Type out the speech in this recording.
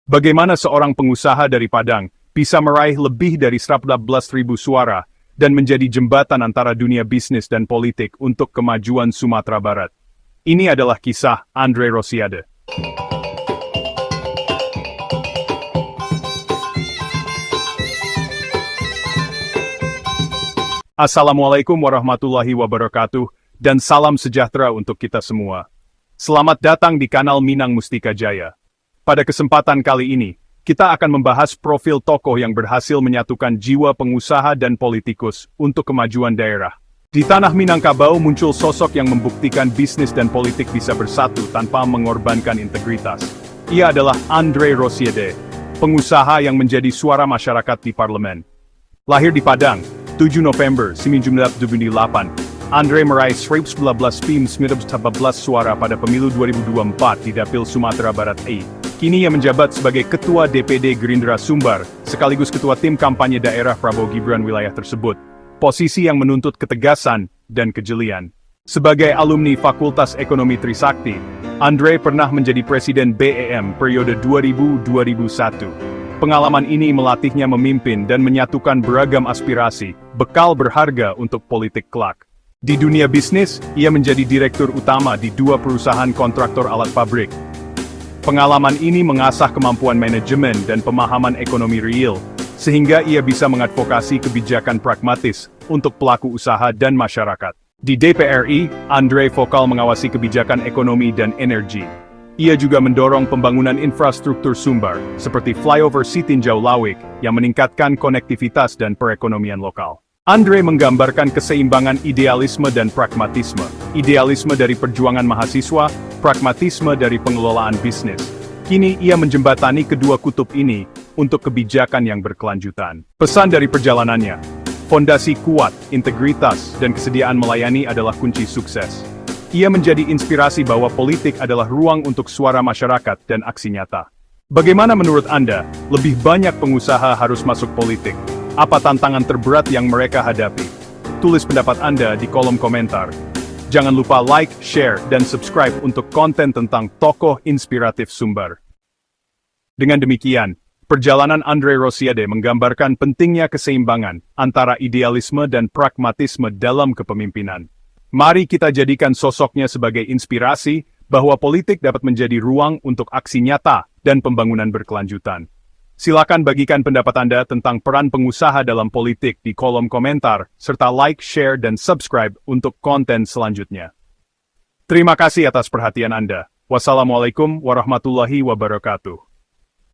Bagaimana seorang pengusaha dari Padang bisa meraih lebih dari 14.000 suara dan menjadi jembatan antara dunia bisnis dan politik untuk kemajuan Sumatera Barat? Ini adalah kisah Andre Rosiade. Assalamualaikum warahmatullahi wabarakatuh, dan salam sejahtera untuk kita semua. Selamat datang di kanal Minang Mustika Jaya. Pada kesempatan kali ini, kita akan membahas profil tokoh yang berhasil menyatukan jiwa pengusaha dan politikus untuk kemajuan daerah. Di tanah Minangkabau muncul sosok yang membuktikan bisnis dan politik bisa bersatu tanpa mengorbankan integritas. Ia adalah Andre Rosiade, pengusaha yang menjadi suara masyarakat di parlemen. Lahir di Padang, 7 November 1978, Andre meraih 11 suara pada pemilu 2024 di Dapil Sumatera Barat A. Kini ia menjabat sebagai Ketua DPD Gerindra Sumbar, sekaligus Ketua Tim Kampanye Daerah Prabowo Gibran wilayah tersebut. Posisi yang menuntut ketegasan dan kejelian. Sebagai alumni Fakultas Ekonomi Trisakti, Andre pernah menjadi Presiden BEM periode 2000-2001. Pengalaman ini melatihnya memimpin dan menyatukan beragam aspirasi, bekal berharga untuk politik kelak. Di dunia bisnis, ia menjadi direktur utama di 2 perusahaan kontraktor alat pabrik. Pengalaman ini mengasah kemampuan manajemen dan pemahaman ekonomi real, sehingga ia bisa mengadvokasi kebijakan pragmatis untuk pelaku usaha dan masyarakat. Di DPR RI, Andre vokal mengawasi kebijakan ekonomi dan energi. Ia juga mendorong pembangunan infrastruktur Sumbar, seperti flyover Sitinjau Lawik, yang meningkatkan konektivitas dan perekonomian lokal. Andre menggambarkan keseimbangan idealisme dan pragmatisme. Idealisme dari perjuangan mahasiswa, pragmatisme dari pengelolaan bisnis. Kini ia menjembatani kedua kutub ini untuk kebijakan yang berkelanjutan. Pesan dari perjalanannya, fondasi kuat, integritas, dan kesediaan melayani adalah kunci sukses. Ia menjadi inspirasi bahwa politik adalah ruang untuk suara masyarakat dan aksi nyata. Bagaimana menurut Anda, lebih banyak pengusaha harus masuk politik? Apa tantangan terberat yang mereka hadapi? Tulis pendapat Anda di kolom komentar. Jangan lupa like, share, dan subscribe untuk konten tentang tokoh inspiratif Sumbar. Dengan demikian, perjalanan Andre Rosiade menggambarkan pentingnya keseimbangan antara idealisme dan pragmatisme dalam kepemimpinan. Mari kita jadikan sosoknya sebagai inspirasi bahwa politik dapat menjadi ruang untuk aksi nyata dan pembangunan berkelanjutan. Silakan bagikan pendapat Anda tentang peran pengusaha dalam politik di kolom komentar, serta like, share, dan subscribe untuk konten selanjutnya. Terima kasih atas perhatian Anda. Wassalamualaikum warahmatullahi wabarakatuh.